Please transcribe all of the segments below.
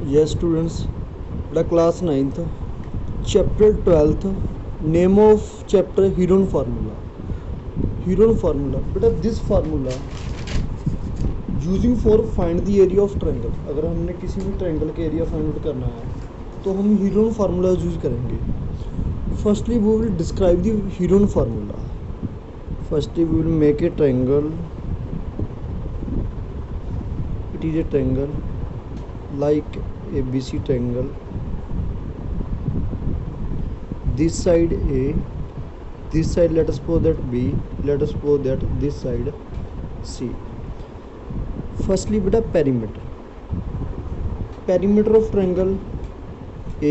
Yes students, the class 9th, chapter 12th, name of chapter Heron formula. Heron formula बेटा this formula using for find the area of triangle. अगर हमने किसी भी triangle का area find out करना है तो हम हीरोन फार्मूला यूज़ करेंगे। Firstly we will describe the Heron formula. Firstly we will make a triangle, it is a triangle like ABC triangle, this side A, this side let us suppose that B, let us suppose that this side C. Firstly beta perimeter, perimeter of triangle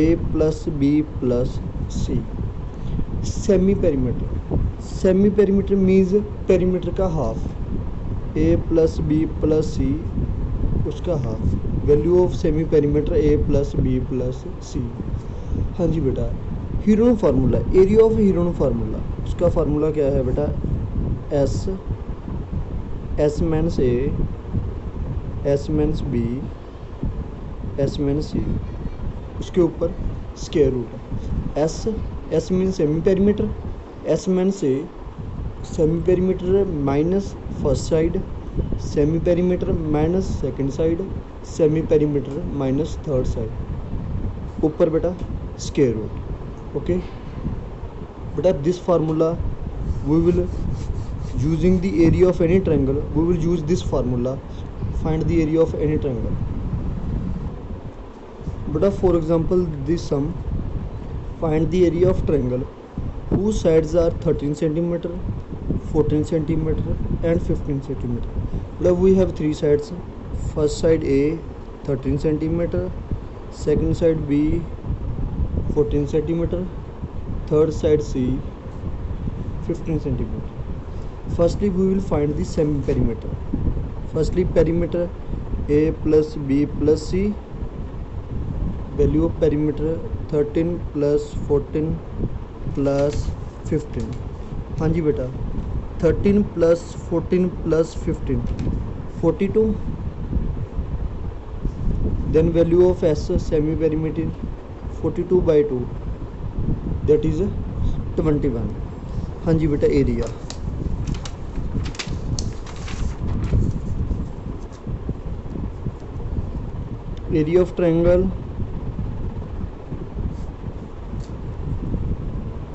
A plus B plus C. Semi perimeter, semi perimeter means perimeter का half, A plus B plus C उसका half. Value of semi perimeter A plus B plus C. हाँ जी बेटा, Heron formula, area of Heron formula, उसका formula क्या है बेटा, S minus A, S minus B, S minus C, उसके ऊपर square root. S mean semi perimeter, S minus A semi perimeter minus first side, semi perimeter minus second side, semi perimeter minus third side, ऊपर बेटा square root. Okay बेटा, this formula we will using the area of any triangle, we will use this formula find the area of any triangle. बेटा for example this sum, find the area of triangle whose sides are 13 centimeter, 14 centimeter and 15 centimeter. Now we have three sides. First side A 13 centimeter, second side B 14 centimeter, third side C 15 centimeter. Firstly we will find the semi perimeter. Firstly perimeter A plus B plus C, value of perimeter 13 plus 14 plus 15। हाँ जी बेटा, 13 plus 14 plus 15 42। Then value of S semi perimeter 42/2 that is 21। हाँ जी बेटा, area of triangle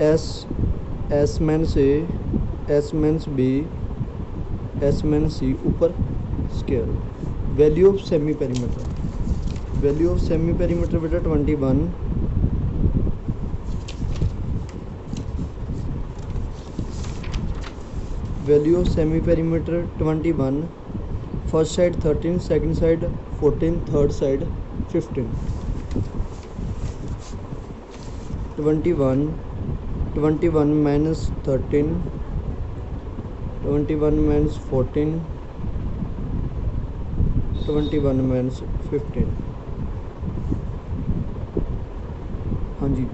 S minus A, S minus B, S minus C, ऊपर square. Value of semi perimeter, value of semi perimeter बेटा 21, value of semi perimeter 21। First side 13, second side 14, third side 15। 21 minus 13, 21 minus 14, 21 minus 15। हाँ जी,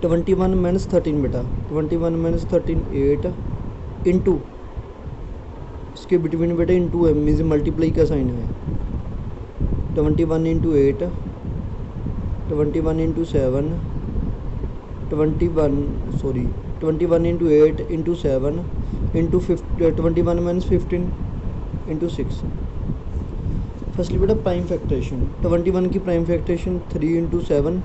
21 minus 13 बेटा, 21 minus 13 8 into, इसके between बेटा into M means multiply का sign है। 21 into 8, 21 into 7, 21 into 8 into 7 into 21 minus 15 into 6। Firstly बेटा prime factorisation, 21 की prime factorisation 3 into 7,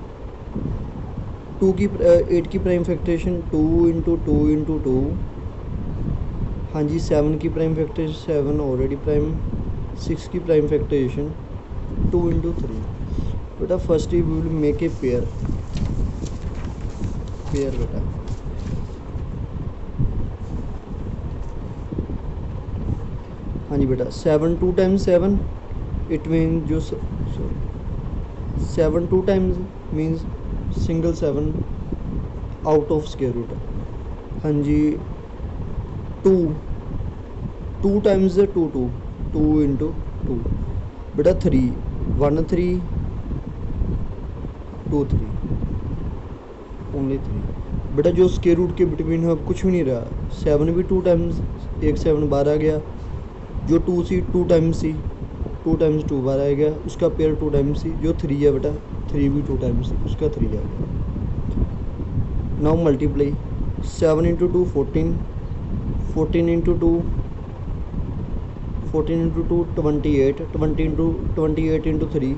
8 की prime factorisation 2 into 2 into 2। हाँ जी, 7 की प्राइम फैक्टरेशन 7 ऑलरेडी प्राइम, 6 की प्राइम फैक्टरेशन 2 इंटू 3। बेटा firstly we will make a pair बेटा। हाँ जी बेटा, 7 2 टाइम्स 7 इट मीन जो 7 2 times means single 7 out of square root. हाँ जी, 2 टाइम्स 2 2 2 इंटू 2 बेटा 3 1 3 2 3 ओनली 3। बेटा जो स्क्वायर रूट के बिटवीन है अब कुछ भी नहीं रहा। 7 भी 2 टाइम्स, 1 7 12 गया, जो 2 सी 2 टाइम्स सी 2 टाइम्स 2 बार आएगा, उसका पेयर 2 टाइम्स सी, जो 3 है बेटा 3 भी 2 टाइम्स सी, उसका 3 आ गया। Now multiply 7 into 2 14, 14 into 2 14 into 2 28, 20 into 28 into 3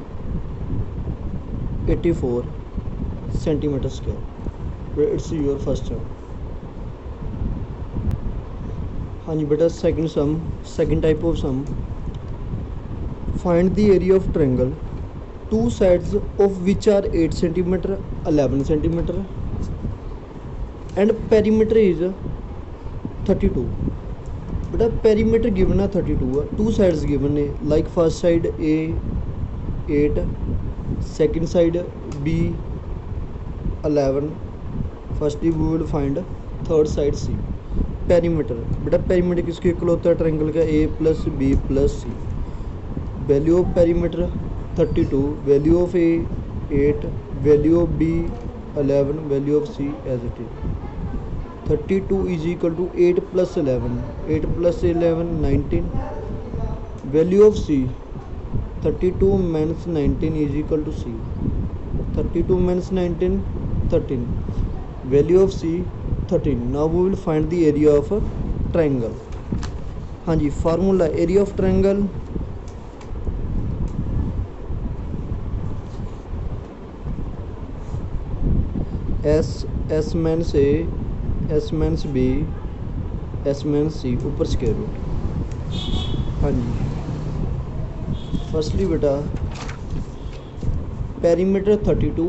84 centimetre square. It's your first sum. हाँ जी बेटा second sum, second type of sum, find the area of triangle two sides of which are 8 centimetre 11 centimetre and perimeter is 32। बेटा perimeter given है 32 है, two sides given है, like first side A 8, second side B 11, firstly we will find third side C. Perimeter, बेटा perimeter किसके equal होता है triangle का, A plus B plus C. Value of perimeter 32, value of A 8, value of B 11, value of C as it is. 32 is equal to 8 plus 11, 8 plus 11 19, value of C 32 minus 19 is equal to C, 32 minus 19 13, value of C 13। Now we will find the area of triangle. हाँ जी formula area of triangle S minus A S minus B S minus C ऊपर square root. हाँ जी firstly बेटा perimeter 32,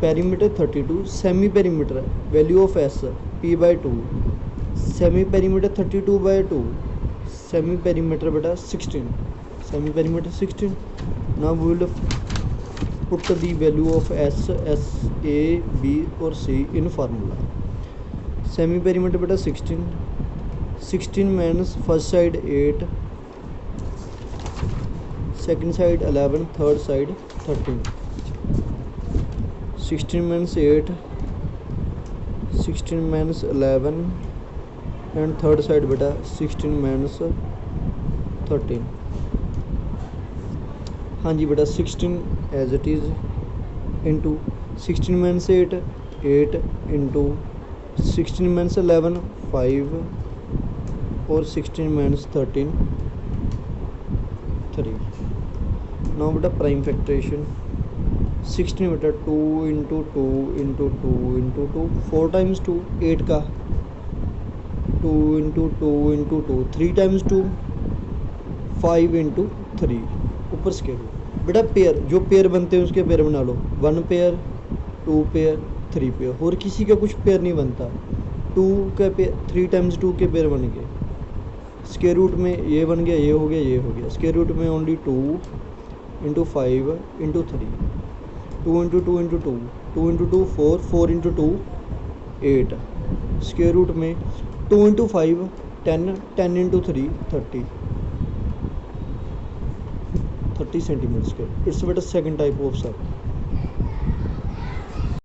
perimeter 32, semi perimeter value of S P by 2, semi perimeter 32 by 2, semi perimeter बेटा 16, semi perimeter 16। Now we will put the value of S A B और C इन formula. Semi perimeter बेटा 16, 16 minus first side 8, second side 11, third side 13, 16 minus 8, 16 minus 11 and third side बेटा 16 minus 13। हाँ जी बेटा 16 as it is into 16 minus 8 8 into 16 minus 11 5 और 16 minus 13 3। Now बेटा prime factorization 16 बेटा 2 into 2 into 2 into 2 4 times 2 8 का 2 into 2 into 2 3 times 2 5 into 3 ऊपर square. बेटा पेयर जो पेयर बनते हैं उसके पेयर बना लो, 1 पेयर 2 पेयर 3 पेयर, और किसी का कुछ पेयर नहीं बनता। 2 का पेयर 3 टाइम्स 2 के पेयर बन गए, स्क्वायर रूट में ये बन गया, ये हो गया, ये हो गया, स्क्वायर रूट में only 2 into 5 into 3, 2 into 2 into 2, 2 into 2 4, 4 into 2 8, square root में 2 into 5 10, 10 into 3 30 centimetre square. It's बेटा सेकंड टाइप ऑफ सब।